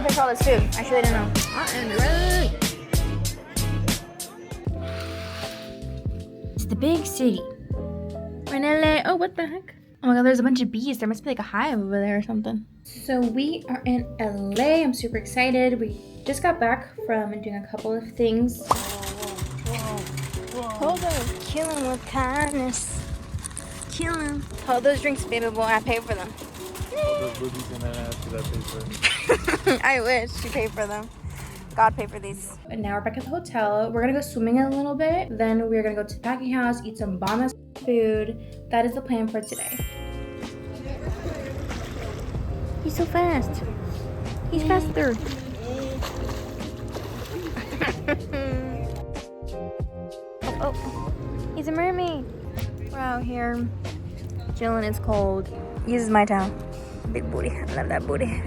gonna finish all this food? I actually didn't know. It's the big city. We're in LA. Oh, what the heck? Oh my god, there's a bunch of bees. There must be like a hive over there or something. So we are in LA. I'm super excited. We just got back from doing a couple of things. Hold on. Kill him with kindness. Kill him. Hold those drinks, baby boy. I pay for them. Those boobies in that ass that I pay for. I wish you paid for them. God paid for these. And now we're back at the hotel. We're gonna go swimming in a little bit. Then we're gonna go to the packing house, eat some bomb ass food. That is the plan for today. He's so fast. He's faster. Oh, he's a mermaid. We're out here chilling. It's cold. This is my town. Big booty. I love that booty.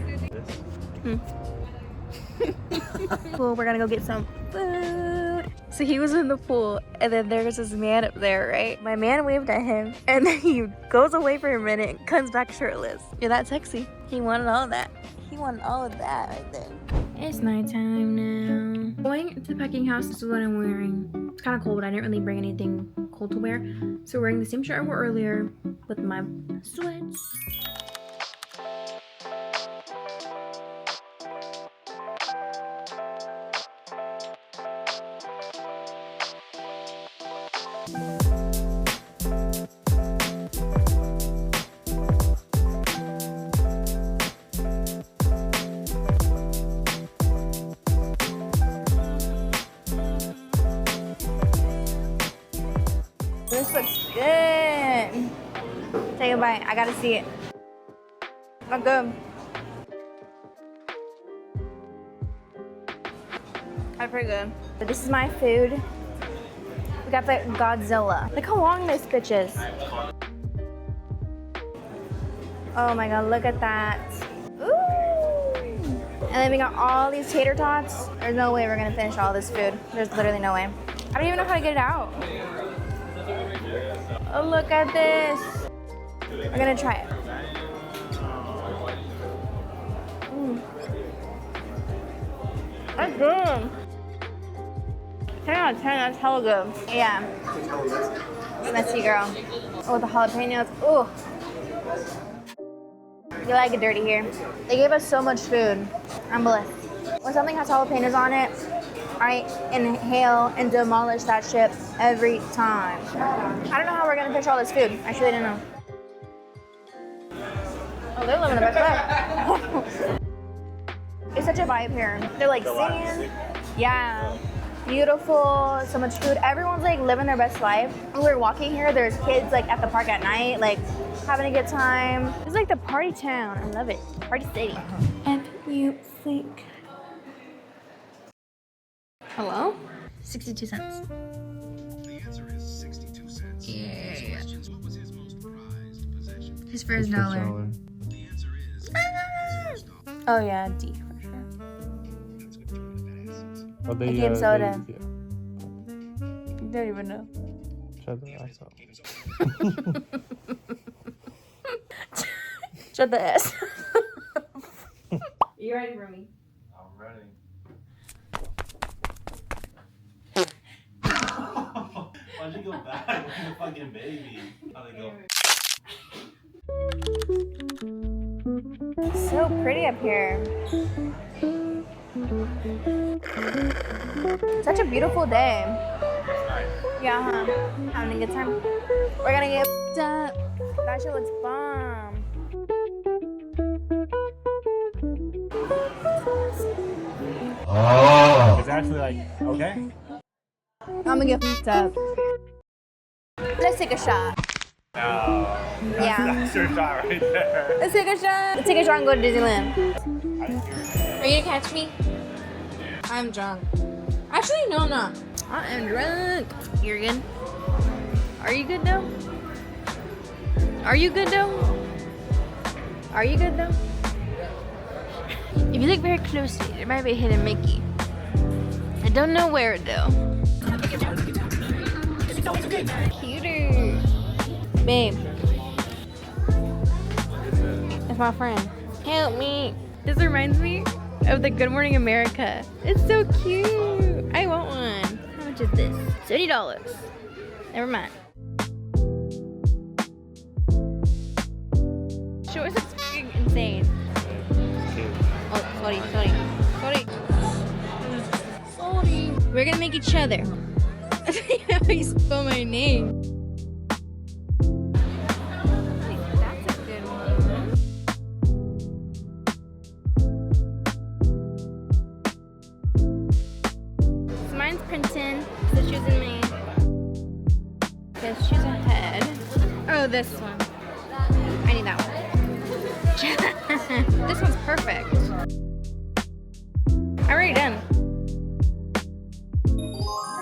Cool, we're gonna go get some food. So he was in the pool, and then there was this man up there, right? My man waved at him, and then he goes away for a minute and comes back shirtless. You're that sexy. He wanted all of that. He wanted all of that right there. It's nighttime now. Going to the packing house, this is what I'm wearing. It's kind of cold, but I didn't really bring anything cold to wear. So wearing the same shirt I wore earlier with my sweats. This looks good. Take a bite. I gotta see it. Look good. That's pretty good. But this is my food. We got the Godzilla. Look how long this bitch is. Oh my god, look at that. Ooh. And then we got all these tater tots. There's no way we're gonna finish all this food. There's literally no way. I don't even know how to get it out. Oh, look at this. We're gonna try it. That's good. 10 out of 10, that's hella good. Yeah. Messy girl. Oh, the jalapenos. Ooh. You like it dirty here. They gave us so much food. I'm blessed. When something has jalapenos on it, I inhale and demolish that shit every time. I don't know how we're gonna finish all this food. I actually didn't know. Oh, they're living the best life. It's such a vibe here. They're like singing. Yeah. Beautiful, so much food. Everyone's like living their best life. When we're walking here, there's kids like at the park at night, like having a good time. It's like the party town. I love it. Party city. And you think. Hello? 62 cents. The answer is 62 cents. Yeah. What was his most prized possession? His first dollar. The answer is Oh yeah, D for sure. That's what throwing the passes. Oh, they, I gave soda. yeah. Don't even know. Shut the ass up. Shut the ass. You ready for me? I'm ready. Why'd you go back? Like a fucking baby. How'd it go? So pretty up here. Such a beautiful day. Yeah, huh? Having a good time. We're gonna get up. That shit looks bomb. It's actually like, okay. I'm gonna get up. Let's take a shot. Oh, that's your shot right there. Let's take a shot. Let's take a shot and go to Disneyland. Are you gonna catch me? I'm drunk. Actually, no, I'm not. I am drunk. You're good? Are you good though? Are you good though? Are you good though? If you look very closely, there might be a hidden Mickey. I don't know where though. Cuter. Babe. That's my friend. Help me. This reminds me of the Good Morning America. It's so cute. I want one. How much is this? $30. Never mind. Shorts is fucking insane. Oh, sorry. We're gonna make each other. I think how you spell my name. That's a good one. So mine's printing. So choosing me. Because she's ahead. Oh, this one. I need that one. This one's perfect. Already done.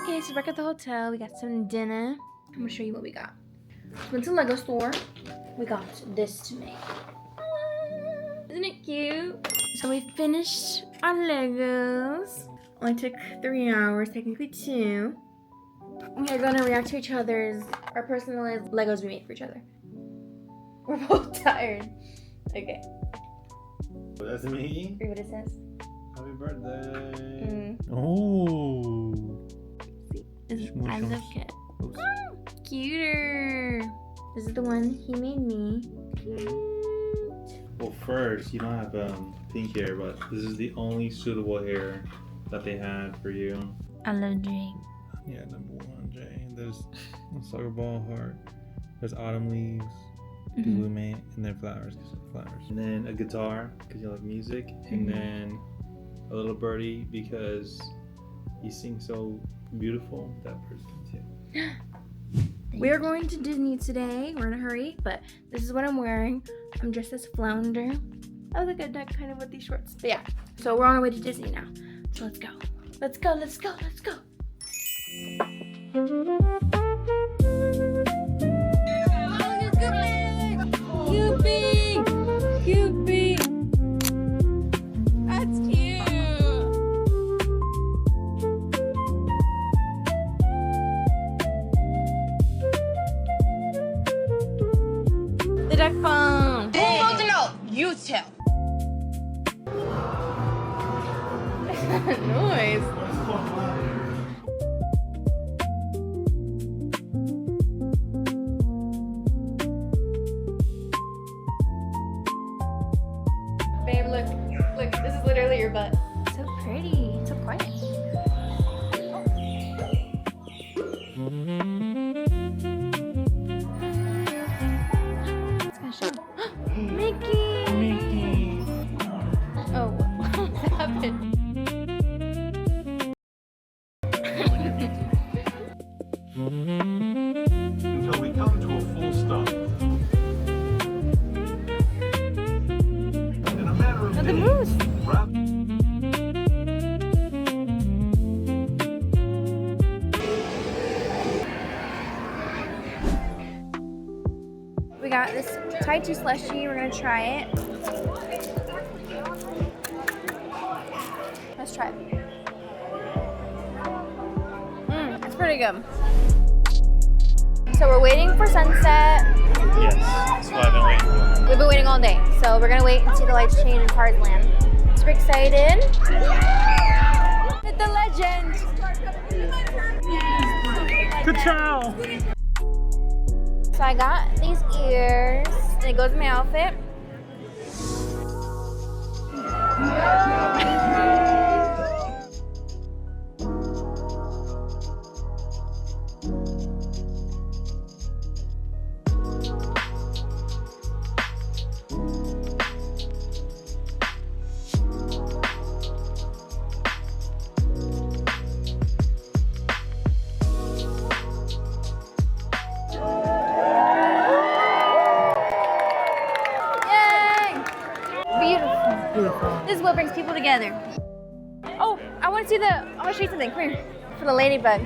Okay, so back at the hotel, we got some dinner. I'm gonna show you what we got. Went to the Lego store. We got this to make. Isn't it cute? So we finished our Legos. Only took 3 hours, technically 2. We are gonna react to each other's, our personalized Legos we made for each other. We're both tired. Okay. That's me. Read what it says. Happy birthday. Oh. I love it. Cuter. This is the one he made me. Well, first, you don't have pink hair, but this is the only suitable hair that they had for you. I love Drake. Yeah, number 1, Jay. There's a soccer ball heart. There's autumn leaves, blue mate, and then flowers. And then a guitar because you like music, and then a little birdie because you sing so beautiful. That person too. We are going to Disney today. We're in a hurry, but this is what I'm wearing. I'm dressed as Flounder. I look at that kind of with these shorts. But yeah, so we're on our way to Disney now. So let's go. Let's go, let's go, let's go. Cupid. That's cute. The duck phone. Who wants to know? You tell. Noise. Babe, look, this is literally your butt. So pretty, so quiet. It's gonna show. Mickey! Oh, what happened? Until we come to a full stop. In a matter of The moose! We got this Tai Chi slushie. We're gonna try it. Let's try it. It's pretty good. So we're waiting for sunset. Yes, that's what I've been waiting for. We've been waiting all day. So we're gonna wait and see the lights change in Cars Land. Super excited. With the legend. Ka-chow! So I got these ears, and it goes in my outfit. This is what brings people together. Oh, I want to show you something. Come here. For the ladybug.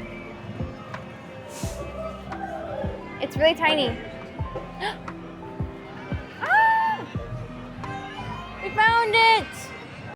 It's really tiny. Ah! We found it!